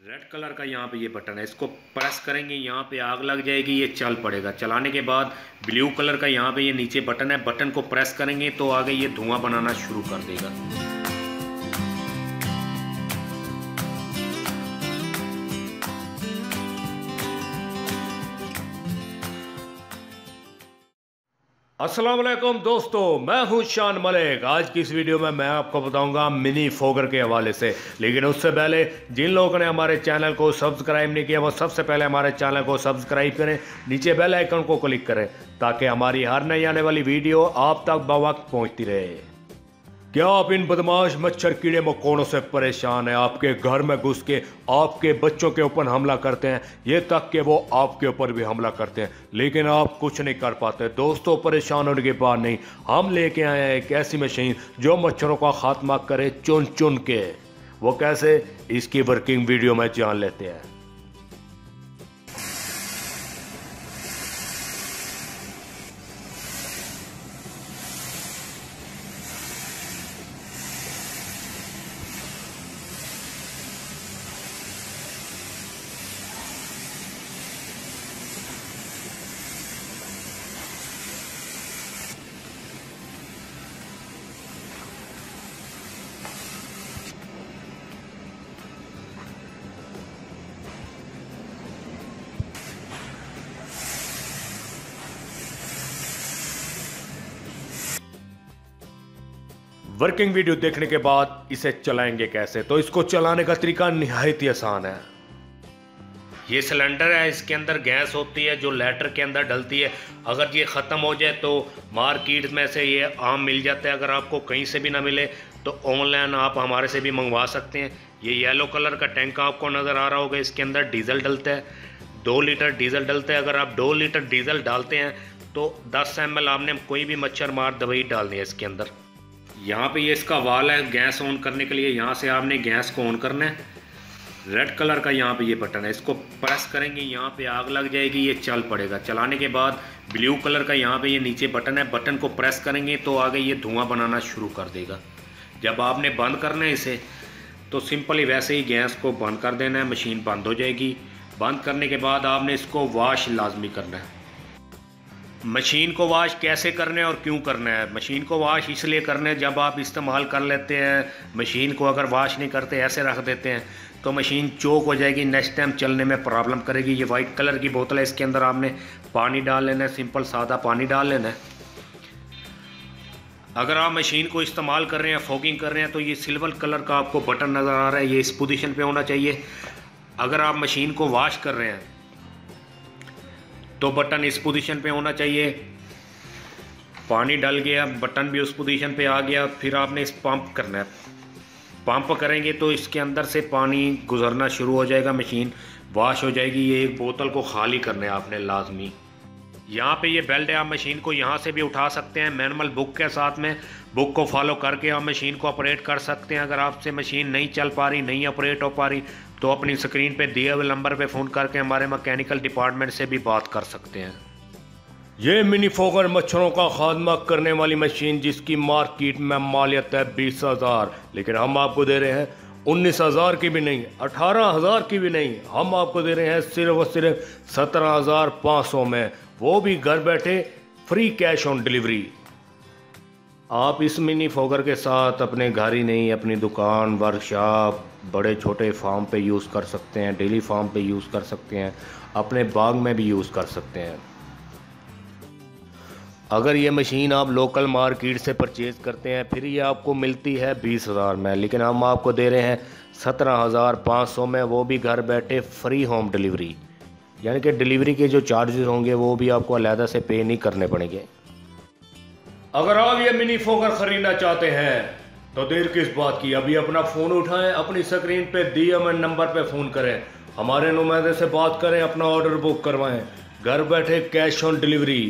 Red colour का यहाँ पे ये बटन है, इसको प्रेस करेंगे यहाँ पे आग लग जाएगी, ये चल पड़ेगा। चलाने के बाद ब्लू कलर का यहाँ पे ये नीचे बटन है, बटन को प्रेस करेंगे तो आगे ये धुआं बनाना शुरू कर देगा। अस्सलाम वालेकुम दोस्तों, मैं हूं शान मलिक। आज की इस वीडियो में मैं आपको बताऊंगा मिनी फोगर के हवाले से। लेकिन उससे पहले जिन लोगों ने हमारे चैनल को सब्सक्राइब नहीं किया वो सबसे पहले हमारे चैनल को सब्सक्राइब करें, नीचे बेल आइकन को क्लिक करें ताकि हमारी हर नई आने वाली वीडियो आप तक बवक्त पहुंचती रहे। क्या आप इन बदमाश मच्छर कीड़े मकोड़ों से परेशान हैं? आपके घर में घुस के आपके बच्चों के ऊपर हमला करते हैं, ये तक कि वो आपके ऊपर भी हमला करते हैं, लेकिन आप कुछ नहीं कर पाते। दोस्तों, परेशान होने की बात नहीं, हम लेके आए हैं एक ऐसी मशीन जो मच्छरों का खात्मा करे चुन चुन के। वो कैसे, इसकी वर्किंग वीडियो में जान लेते हैं। वर्किंग वीडियो देखने के बाद इसे चलाएंगे कैसे, तो इसको चलाने का तरीका निहायत ही आसान है। ये सिलेंडर है, इसके अंदर गैस होती है जो लेटर के अंदर डलती है। अगर ये ख़त्म हो जाए तो मार्केट में से ये आम मिल जाता है। अगर आपको कहीं से भी ना मिले तो ऑनलाइन आप हमारे से भी मंगवा सकते हैं। ये येलो कलर का टैंक आपको नज़र आ रहा होगा, इसके अंदर डीजल डलता है, 2 लीटर डीजल डलता है। अगर आप 2 लीटर डीजल डालते हैं तो 10 ml आपने कोई भी मच्छर मार दवाई डालनी है इसके अंदर। यहाँ पे ये इसका वाल है गैस ऑन करने के लिए, यहाँ से आपने गैस को ऑन करना है। रेड कलर का यहाँ पे ये बटन है, इसको प्रेस करेंगे यहाँ पे आग लग जाएगी, ये चल पड़ेगा। चलाने के बाद ब्लू कलर का यहाँ पे ये नीचे बटन है, बटन को प्रेस करेंगे तो आगे ये धुआं बनाना शुरू कर देगा। जब आपने बंद करना है इसे तो सिंपली वैसे ही गैस को बंद कर देना है, मशीन बंद हो जाएगी। बंद करने के बाद आपने इसको वॉश लाजमी करना है। मशीन को वॉश कैसे करना है और क्यों करना है? मशीन को वॉश इसलिए करना है, जब आप इस्तेमाल कर लेते हैं मशीन को, अगर वॉश नहीं करते ऐसे रख देते हैं तो मशीन चोक हो जाएगी, नेक्स्ट टाइम चलने में प्रॉब्लम करेगी। ये वाइट कलर की बोतल है, इसके अंदर आपने पानी डाल लेना है, सिंपल सादा पानी डाल लेना है। अगर आप मशीन को इस्तेमाल कर रहे हैं, फोगिंग कर रहे हैं, तो ये सिल्वर कलर का आपको बटन नज़र आ रहा है, ये इस पोजीशन पे होना चाहिए। अगर आप मशीन को वॉश कर रहे हैं तो बटन इस पोजीशन पे होना चाहिए। पानी डल गया, बटन भी उस पोजीशन पे आ गया, फिर आपने इस पंप करना है। पंप करेंगे तो इसके अंदर से पानी गुजरना शुरू हो जाएगा, मशीन वॉश हो जाएगी। ये एक बोतल को खाली करना है आपने लाजमी। यहाँ पे ये बेल्ट है, आप मशीन को यहाँ से भी उठा सकते हैं मैनुअल बुक के साथ में। बुक को फॉलो करके आप मशीन को ऑपरेट कर सकते हैं। अगर आपसे मशीन नहीं चल पा रही, नहीं ऑपरेट हो पा रही, तो अपनी स्क्रीन पे दिए हुए नंबर पे फ़ोन करके हमारे मैकेनिकल डिपार्टमेंट से भी बात कर सकते हैं। ये मिनी फोगर मच्छरों का खात्मा करने वाली मशीन जिसकी मार्केट में मालियत है 20,000, लेकिन हम आपको दे रहे हैं 19,000 की भी नहीं, 18,000 की भी नहीं, हम आपको दे रहे हैं सिर्फ और सिर्फ 17,500 में, वो भी घर बैठे फ्री कैश ऑन डिलीवरी। आप इस मिनी फोगर के साथ अपने घर ही नहीं, अपनी दुकान, वर्कशॉप, बड़े छोटे फार्म पे यूज़ कर सकते हैं, डेली फार्म पे यूज़ कर सकते हैं, अपने बाग में भी यूज़ कर सकते हैं। अगर ये मशीन आप लोकल मार्केट से परचेज़ करते हैं फिर ये आपको मिलती है 20,000 में, लेकिन हम आपको दे रहे हैं 17,500 में, वो भी घर बैठे फ्री होम डिलीवरी। यानी कि डिलीवरी के जो चार्जेस होंगे वो भी आपको अलहदा से पे नहीं करने पड़ेंगे। अगर आप ये मिनी फोगर खरीदना चाहते हैं तो देर किस बात की, अभी अपना फ़ोन उठाएं, अपनी स्क्रीन पे दिए हुए नंबर पे फ़ोन करें, हमारे नुमाइंदे से बात करें, अपना ऑर्डर बुक करवाएं, घर बैठे कैश ऑन डिलीवरी।